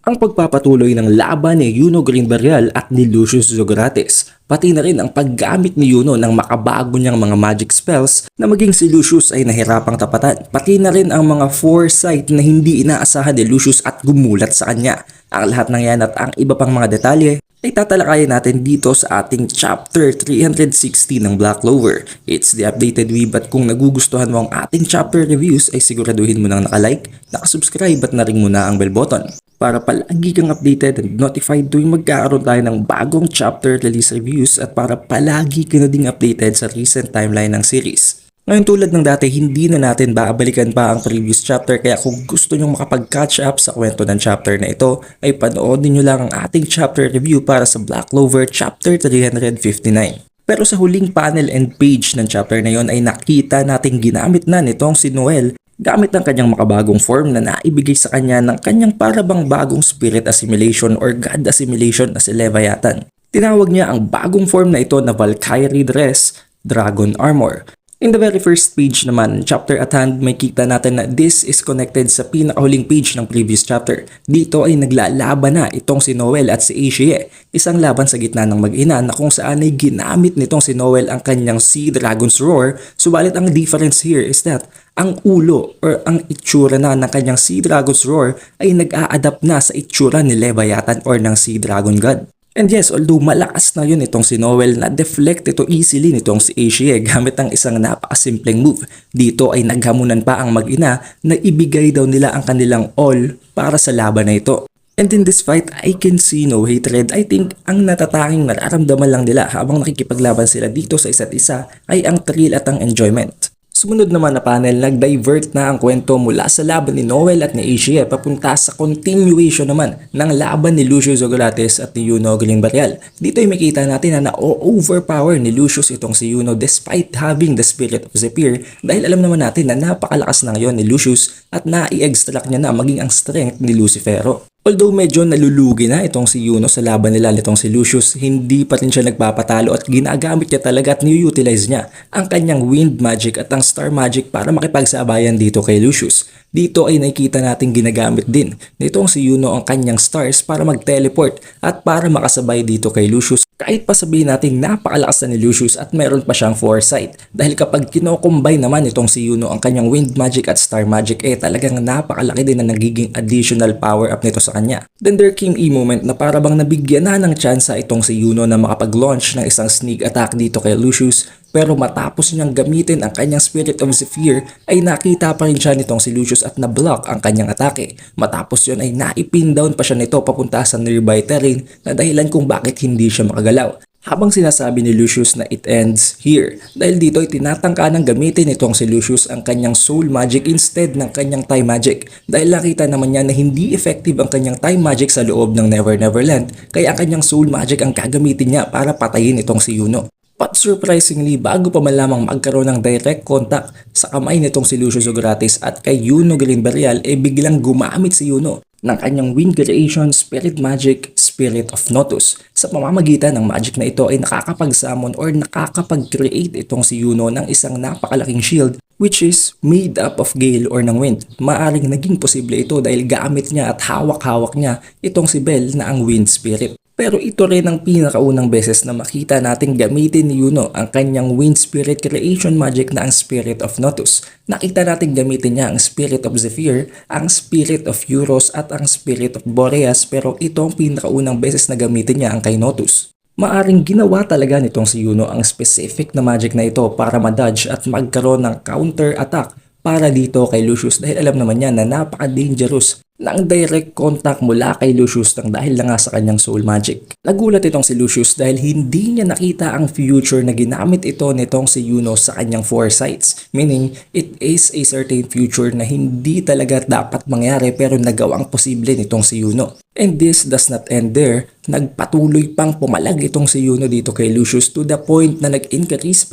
Ang pagpapatuloy ng laban ni Yuno Greenberrial at ni Lucius Zogrates, pati na rin ang paggamit ni Yuno ng makabago niyang mga magic spells na maging si Lucius ay nahirapang tapatan, pati na rin ang mga foresight na hindi inaasahan ni Lucius at gumulat sa kanya. Ang lahat ng yan at ang iba pang mga detalye ay tatalakayin natin dito sa ating chapter 360 ng Black Clover. It's the updated weeb at kung nagugustuhan mo ang ating chapter reviews ay siguraduhin mo nang nakalike, nakasubscribe at naring mo na ang bell button para palagi kang updated and notified tuwing magkakaroon tayo ng bagong chapter release reviews at para palagi ka na ding updated sa recent timeline ng series. Ngayon tulad ng dati, hindi na natin babalikan pa ang previous chapter kaya kung gusto nyong makapag-catch up sa kwento ng chapter na ito ay panoodin nyo lang ang ating chapter review para sa Black Clover chapter 359. Pero sa huling panel and page ng chapter na yon ay nakita nating ginamit na nitong si Noel gamit ang kanyang makabagong form na naibigay sa kanya ng kanyang parabang bagong spirit assimilation or god assimilation na si Leviathan. Tinawag niya ang bagong form na ito na Valkyrie Dress, Dragon Armor. In the very first page naman, chapter at hand, may kita natin na this is connected sa pinakahuling page ng previous chapter. Dito ay naglalaban na itong si Noel at si Ashie. Isang laban sa gitna ng mag-ina na kung saan ay ginamit nitong si Noel ang kanyang Sea Dragon's Roar. Subalit ang difference here is that ang ulo or ang itsura na ng kanyang Sea Dragon's Roar ay nag-a-adapt na sa itsura ni Leviathan or ng Sea Dragon God. And yes, although malakas na yun itong si Noel, na deflect ito easily nitong si Ashie gamit ang isang napakasimpleng move. Dito ay naghamunan pa ang mag-ina na ibigay daw nila ang kanilang all para sa laban na ito. And in this fight, I can see no hatred. I think ang natatanging nararamdaman lang nila habang nakikipaglaban sila dito sa isa't isa ay ang thrill at ang enjoyment. Sumunod naman na panel, nag-divert na ang kwento mula sa laban ni Noel at ni Ashie papunta sa continuation naman ng laban ni Lucius Zogrates at ni Yuno Greenberrial. Dito ay makita natin na na-overpower ni Lucius itong si Yuno despite having the spirit of Zephyr dahil alam naman natin na napakalakas na ngayon ni Lucius at na-i-extract niya na maging ang strength ni Lucifero. Although medyo nalulugi na itong si Yuno sa laban nila nitong si Lucius, hindi pa rin siya nagpapatalo at ginagamit niya talaga at ni-utilize niya ang kanyang wind magic at ang star magic para makipagsabayan dito kay Lucius. Dito ay nakikita natin ginagamit din nitong si Yuno ang kanyang stars para mag-teleport at para makasabay dito kay Lucius. Kahit pa sabihin natin napakalakas na ni Lucius at meron pa siyang foresight. Dahil kapag kino-combine naman itong si Yuno ang kanyang wind magic at star magic talagang napakalaki din na nagiging additional power up nito sa kanya. Then there came a moment na parabang nabigyan na ng tsansa itong si Yuno na makapag-launch ng isang sneak attack dito kay Lucius. Pero matapos niyang gamitin ang kanyang Spirit of Zephyr ay nakita pa rin siya nitong si Lucius at na-block ang kanyang atake. Matapos yun ay naipin down pa siya nito papunta sa nearby terrain na dahilan kung bakit hindi siya makagalaw. Habang sinasabi ni Lucius na it ends here dahil dito ay tinatangka ng gamitin nitong si Lucius ang kanyang soul magic instead ng kanyang time magic dahil nakita naman niya na hindi effective ang kanyang time magic sa loob ng Never Neverland kaya ang kanyang soul magic ang gagamitin niya para patayin itong si Yuno. But surprisingly, bago pa man lamang magkaroon ng direct contact sa kamay nitong si Lucius Zogrates at kay Yuno Greenberrial biglang gumamit si Yuno ng kanyang wind creation, spirit magic, spirit of Notus. Sa pamamagitan ng magic na ito ay nakakapag-summon or nakakapag-create itong si Yuno ng isang napakalaking shield which is made up of gale or ng wind. Maaring naging posible ito dahil gamit niya at hawak-hawak niya itong si Belle na ang wind spirit. Pero ito rin ang pinakaunang beses na makita nating gamitin ni Yuno ang kanyang wind spirit creation magic na ang spirit of Notus. Nakita nating gamitin niya ang spirit of Zephyr, ang spirit of Euros at ang spirit of Boreas pero ito ang pinakaunang beses na gamitin niya ang kay Notus. Maaring ginawa talaga nitong si Yuno ang specific na magic na ito para ma-dodge at magkaroon ng counter attack para dito kay Lucius dahil alam naman niya na napaka-dangerous ng direct contact mula kay Lucius nang dahil lang nga sa kanyang soul magic. Nagulat itong si Lucius dahil hindi niya nakita ang future na ginamit ito nitong si Yuno sa kanyang foresights. Meaning, it is a certain future na hindi talaga dapat mangyari pero nagawang posible nitong si Yuno. And this does not end there. Nagpatuloy pang pumalag itong si Yuno dito kay Lucius to the point na nag-increase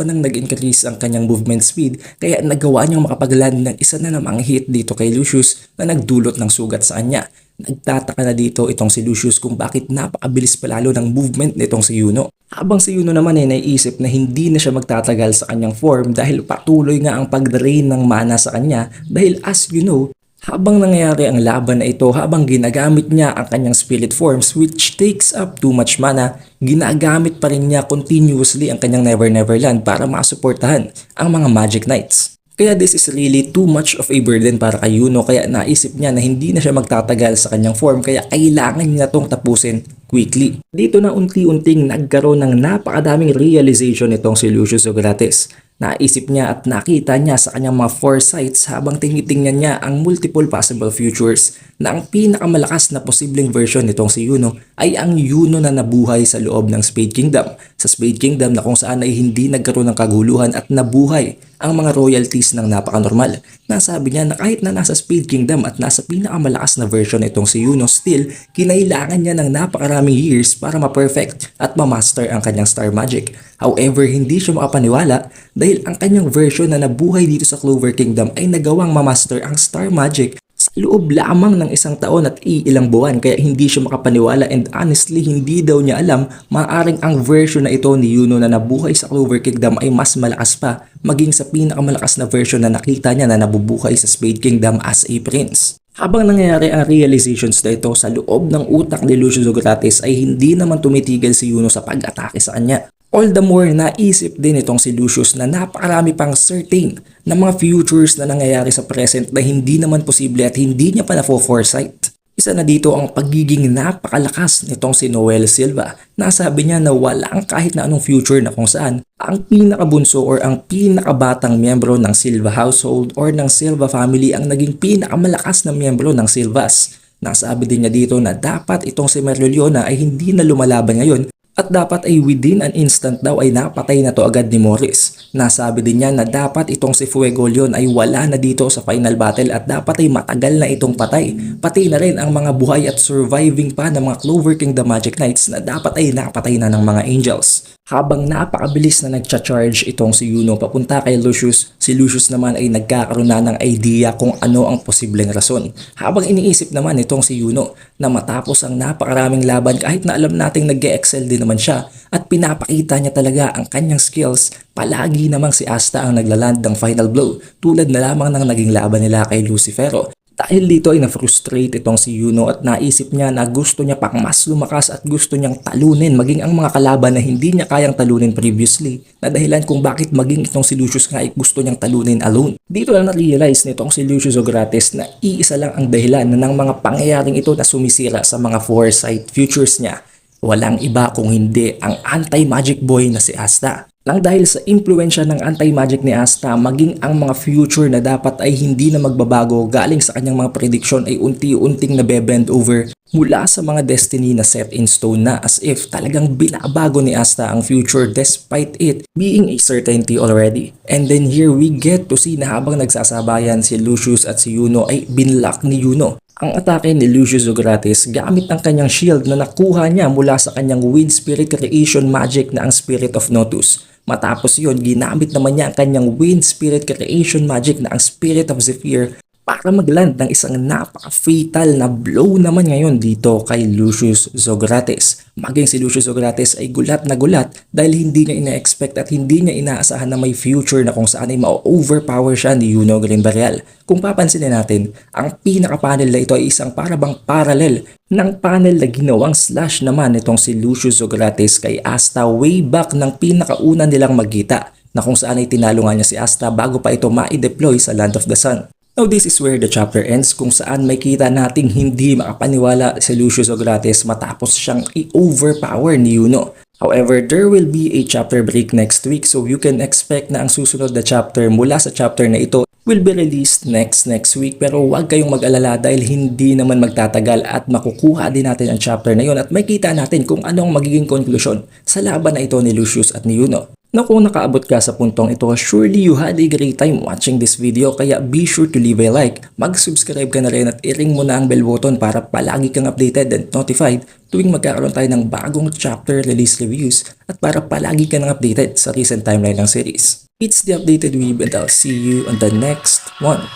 ang kanyang movement speed kaya nagawa niyang makapagland ng isa na namang hit dito kay Lucius na nagdulot ng sugat sa kanya. Nagtataka na dito itong si Lucius kung bakit napakabilis palalo ng movement nitong si Yuno. Habang si Yuno naman ay naiisip na hindi na siya magtatagal sa kanyang form dahil patuloy nga ang pag-drain ng mana sa kanya dahil as you know, Habang nangyayari ang laban na ito, habang ginagamit niya ang kanyang spirit forms which takes up too much mana, ginagamit pa rin niya continuously ang kanyang Never Never Land para masuportahan ang mga Magic Knights. Kaya this is really too much of a burden para kay Yuno, kaya naisip niya na hindi na siya magtatagal sa kanyang form, kaya kailangan niya itong tapusin quickly. Dito na unti-unting nagkaroon ng napakadaming realization itong si Lucius Socrates. Naisip niya at nakita niya sa kanyang mga foresights habang tinitingnan niya ang multiple possible futures na ang pinakamalakas na posibleng version nitong si Yuno ay ang Yuno na nabuhay sa loob ng Spade Kingdom. Sa Spade Kingdom na kung saan ay hindi nagkaroon ng kaguluhan at nabuhay ang mga royalties ng napakanormal. Nasabi niya na kahit na nasa Spade Kingdom at nasa pinakamalakas na version itong si Yuno, still kinailangan niya ng napakaraming years para ma-perfect at ma-master ang kanyang Star Magic. However, hindi siya makapaniwala dahil ang kanyang version na nabuhay dito sa Clover Kingdom ay nagawang ma-master ang Star Magic sa loob lamang ng isang taon at ilang buwan, kaya hindi siya makapaniwala, and honestly hindi daw niya alam maaaring ang version na ito ni Yuno na nabuhay sa Clover Kingdom ay mas malakas pa maging sa pinakamalakas na version na nakita niya na nabubuhay sa Spade Kingdom as a prince. Habang nangyayari ang realizations na ito sa loob ng utak ni Lucius Socrates ay hindi naman tumitigil si Yuno sa pag-atake sa kanya. All the more naisip din itong si Lucius na napakarami pang certain na mga futures na nangyayari sa present na hindi naman posible at hindi niya pa na-foresight. Isa na dito ang pagiging napakalakas nitong si Noel Silva. Nasabi niya na walang kahit na anong future na kung saan ang pinakabunso or ang pinakabatang miyembro ng Silva household or ng Silva family ang naging pinakamalakas na miyembro ng Silvas. Nasabi din niya dito na dapat itong si Merliona ay hindi na lumalaban ngayon at dapat ay within an instant daw ay napatay na to agad ni Morris. Nasabi din niya na dapat itong si Fuego Leon ay wala na dito sa final battle at dapat ay matagal na itong patay. Pati na rin ang mga buhay at surviving pa ng mga Clover Kingdom Magic Knights na dapat ay napatay na ng mga Angels. Habang napakabilis na nagcha-charge itong si Yuno papunta kay Lucius, si Lucius naman ay nagkakaroon na ng idea kung ano ang posibleng rason. Habang iniisip naman itong si Yuno na matapos ang napakaraming laban kahit na alam nating nag-excel din naman siya at pinapakita niya talaga ang kanyang skills, palagi namang si Asta ang naglaland ng final blow tulad na lamang ng naging laban nila kay Lucifero. Dahil dito ay na-frustrate itong si Yuno at naisip niya na gusto niya pang mas lumakas at gusto niyang talunin maging ang mga kalaban na hindi niya kayang talunin previously, na dahilan kung bakit maging itong si Lucius nga ay gusto niyang talunin alone. Dito lang na-realize nitong si Lucius Socrates na iisa lang ang dahilan ng mga pangyayaring ito na sumisira sa mga foresight futures niya. Walang iba kung hindi ang anti-magic boy na si Asta. Lang dahil sa impluensya ng anti-magic ni Asta, maging ang mga future na dapat ay hindi na magbabago galing sa kanyang mga prediction ay unti-unting nabebend over mula sa mga destiny na set in stone na, as if talagang binabago ni Asta ang future despite it being a certainty already. And then here we get to see na habang nagsasabayan si Lucius at si Yuno ay binlock ni Yuno ang atake ni Lucius Socrates gamit ang kanyang shield na nakuha niya mula sa kanyang Wind Spirit Creation Magic na ang Spirit of Notus. Matapos yon, ginamit naman niya ang kanyang Wind Spirit Creation Magic na ang Spirit of Zephyr para magland ng isang napaka-fatal na blow naman ngayon dito kay Lucius Socrates. Maging si Lucius Socrates ay gulat na gulat dahil hindi niya ina-expect at hindi niya inaasahan na may future na kung saan ay ma-overpower siya ni Yuno Galimbarial. Kung papansinin natin, ang pinaka-panel na ito ay isang parabang parallel ng panel na ginawang slash naman itong si Lucius Socrates kay Asta way back ng pinakauna nilang magkita na kung saan ay tinalo nga niya si Asta bago pa ito ma-deploy sa Land of the Sun. Now this is where the chapter ends kung saan may kita nating hindi makapaniwala si Lucius Socrates matapos siyang i-overpower ni Yuno. However, there will be a chapter break next week so you can expect na ang susunod na chapter mula sa chapter na ito will be released next week, pero huwag kayong mag-alala dahil hindi naman magtatagal at makukuha din natin ang chapter na yon at makita natin kung anong magiging konklusyon sa laban na ito ni Lucius at ni Yuno. Now kung nakaabot ka sa puntong ito, surely you had a great time watching this video, kaya be sure to leave a like, mag-subscribe ka na rin at i-ring mo na ang bell button para palagi kang updated and notified tuwing magkakaroon tayo ng bagong chapter release reviews at para palagi ka nang updated sa recent timeline ng series. It's the Updated Weeb and I'll see you on the next one.